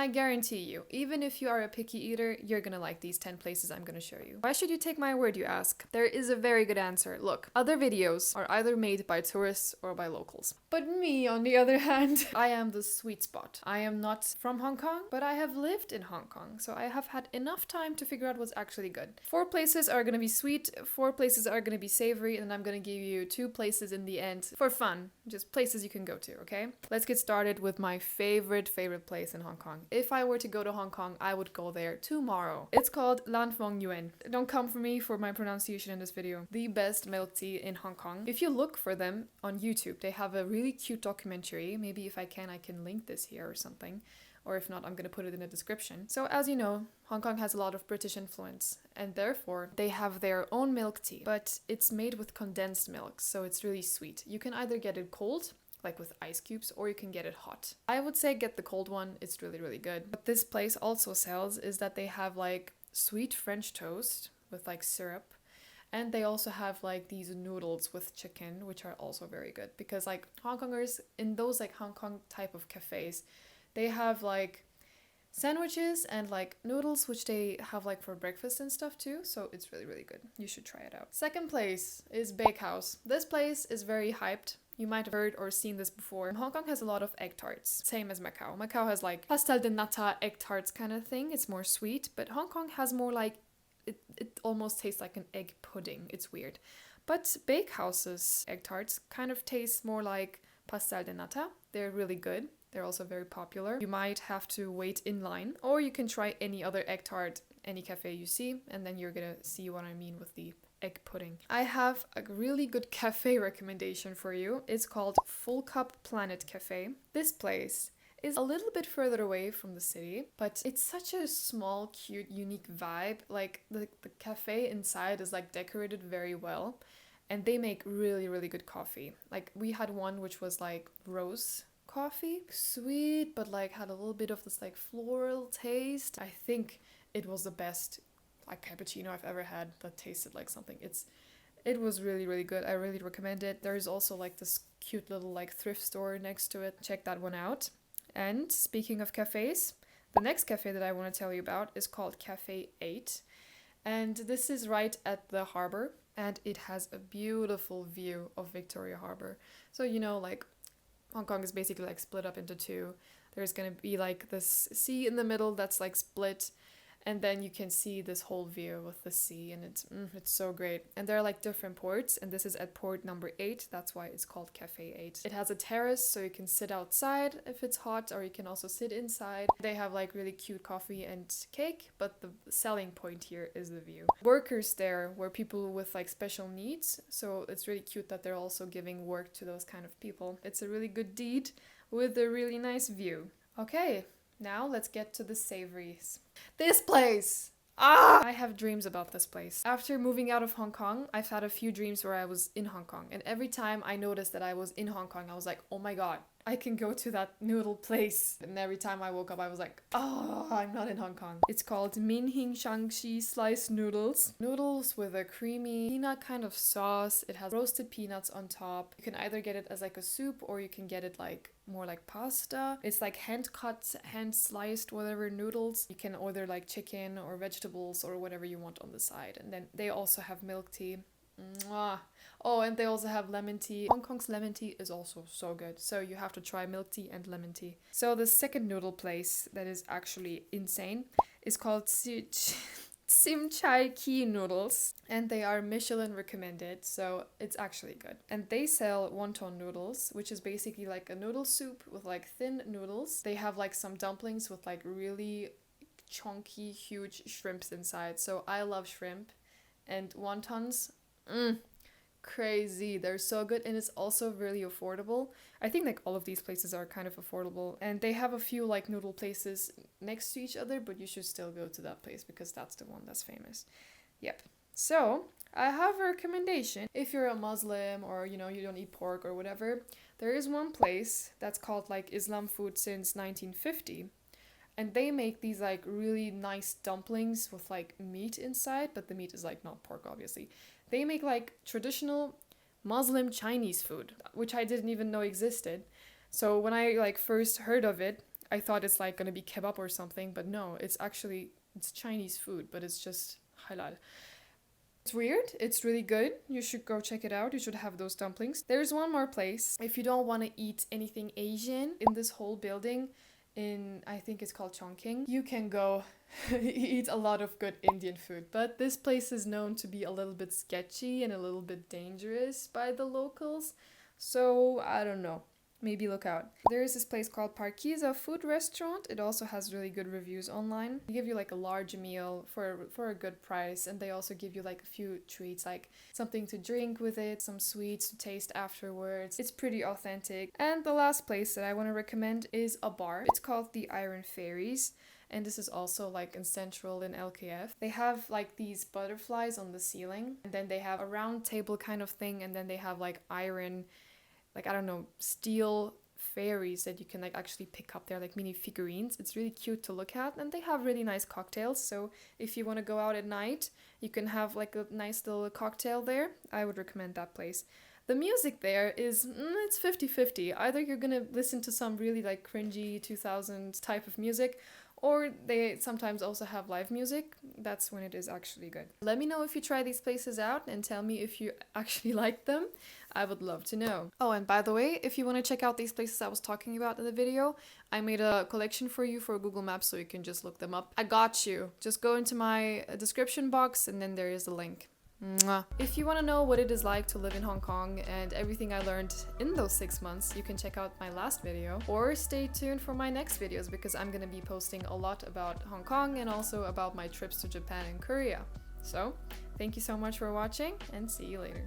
I guarantee you, even if you are a picky eater, you're gonna like these 10 places I'm gonna show you. Why should you take my word, you ask? There is a very good answer. Look, other videos are either made by tourists or by locals. But me, on the other hand, I am the sweet spot. I am not from Hong Kong, but I have lived in Hong Kong, so I have had enough time to figure out what's actually good. 4 places are gonna be sweet, 4 places are gonna be savory, and I'm gonna give you 2 places in the end for fun, just places you can go to, okay? Let's get started with my favorite place in Hong Kong. If I were to go to Hong Kong, I would go there tomorrow. It's called Lan Fong Yuen. Don't come for me for my pronunciation in this video. The best milk tea in Hong Kong. If you look for them on YouTube, they have a really cute documentary. Maybe if I can link this here or something. Or if not, I'm gonna put it in the description. So as you know, Hong Kong has a lot of British influence, and therefore they have their own milk tea, but it's made with condensed milk, so it's really sweet. You can either get it cold, like with ice cubes, or you can get it hot. I would say get the cold one, it's really, really good. What this place also sells is that they have like sweet French toast with like syrup, and they also have like these noodles with chicken, which are also very good, because like Hong Kongers, in those like Hong Kong type of cafes, they have like sandwiches and like noodles, which they have like for breakfast and stuff too. So it's really, really good. You should try it out. Second place is Bakehouse. This place is very hyped. You might have heard or seen this before. Hong Kong has a lot of egg tarts, same as Macau. Macau has like pastel de nata egg tarts kind of thing. It's more sweet, but Hong Kong has more like, it almost tastes like an egg pudding. It's weird. But Bakehouse's egg tarts kind of taste more like pastel de nata. They're really good. They're also very popular. You might have to wait in line, or you can try any other egg tart, any cafe you see, and then you're gonna see what I mean with the egg pudding. I have a really good cafe recommendation for you. It's called Full Cup Planet Cafe. This place is a little bit further away from the city, but it's such a small, cute, unique vibe. Like the cafe inside is like decorated very well, and they make really, really good coffee. Like we had one which was like rose coffee, sweet, but like had a little bit of this like floral taste. I think it was the best like cappuccino I've ever had that tasted like something. It was really, really good. I really recommend it. There's also like this cute little like thrift store next to it. Check that one out. And speaking of cafes, the next cafe that I want to tell you about is called Cafe 8. And this is right at the harbor, and it has a beautiful view of Victoria Harbor. So you know, like Hong Kong is basically like split up into 2. There's gonna be like this sea in the middle that's like split, and then you can see this whole view with the sea, and it's so great. And there are like different ports, and this is at port number 8. That's why it's called Cafe 8. It has a terrace, so you can sit outside if it's hot, or you can also sit inside. They have like really cute coffee and cake, but the selling point here is the view. Workers there were people with like special needs, so it's really cute that they're also giving work to those kind of people. It's a really good deed with a really nice view. Okay. Now let's get to the savories. This place! I have dreams about this place. After moving out of Hong Kong, I've had a few dreams where I was in Hong Kong. And every time I noticed that I was in Hong Kong, I was like, oh my god, I can go to that noodle place. And every time I woke up, I was like, oh, I'm not in Hong Kong. It's called Min Hing Shangxi Sliced Noodles. Noodles with a creamy peanut kind of sauce. It has roasted peanuts on top. You can either get it as like a soup, or you can get it like more like pasta. It's like hand cut, hand sliced, whatever noodles. You can order like chicken or vegetables or whatever you want on the side. And then they also have milk tea. Mwah. Oh, and they also have lemon tea. Hong Kong's lemon tea is also so good. So you have to try milk tea and lemon tea. So the second noodle place that is actually insane is called Sim Chai Kee Noodles, and they are Michelin recommended, so it's actually good. And they sell wonton noodles, which is basically like a noodle soup with like thin noodles. They have like some dumplings with like really chunky, huge shrimps inside. So I love shrimp, and wontons, crazy. They're so good, and it's also really affordable. I think like all of these places are kind of affordable, and they have a few like noodle places next to each other, but you should still go to that place because that's the one that's famous. Yep. So I have a recommendation. If you're a Muslim, or you know, you don't eat pork or whatever, there is one place that's called like Islam Food since 1950. And they make these like really nice dumplings with like meat inside, but the meat is like not pork, obviously. They make like traditional Muslim Chinese food, which I didn't even know existed. So when I like first heard of it, I thought it's like gonna be kebab or something, but no, it's Chinese food, but it's just halal. It's weird. It's really good. You should go check it out. You should have those dumplings. There's one more place. If you don't want to eat anything Asian in this whole building, in I think it's called Chongqing, you can go eat a lot of good Indian food. But this place is known to be a little bit sketchy and a little bit dangerous by the locals. So I don't know. Maybe look out. There is this place called Parkiza Food Restaurant. It also has really good reviews online. They give you like a large meal for a good price, and they also give you like a few treats, like something to drink with it, some sweets to taste afterwards. It's pretty authentic. And the last place that I want to recommend is a bar. It's called the Iron Fairies. And this is also like in Central in LKF. They have like these butterflies on the ceiling, and then they have a round table kind of thing, and then they have like iron, like, I don't know, steel fairies that you can like actually pick up. They're like mini figurines. It's really cute to look at, and they have really nice cocktails. So if you want to go out at night, you can have like a nice little cocktail there. I would recommend that place. The music there is, it's 50-50. Either you're gonna listen to some really like cringy 2000s type of music, or they sometimes also have live music. That's when it is actually good. Let me know if you try these places out and tell me if you actually like them. I would love to know. Oh, and by the way, if you want to check out these places I was talking about in the video, I made a collection for you for Google Maps, so you can just look them up. I got you. Just go into my description box and then there is the link. Mwah. If you want to know what it is like to live in Hong Kong and everything I learned in those 6 months, you can check out my last video, or stay tuned for my next videos, because I'm going to be posting a lot about Hong Kong and also about my trips to Japan and Korea. So, thank you so much for watching, and see you later.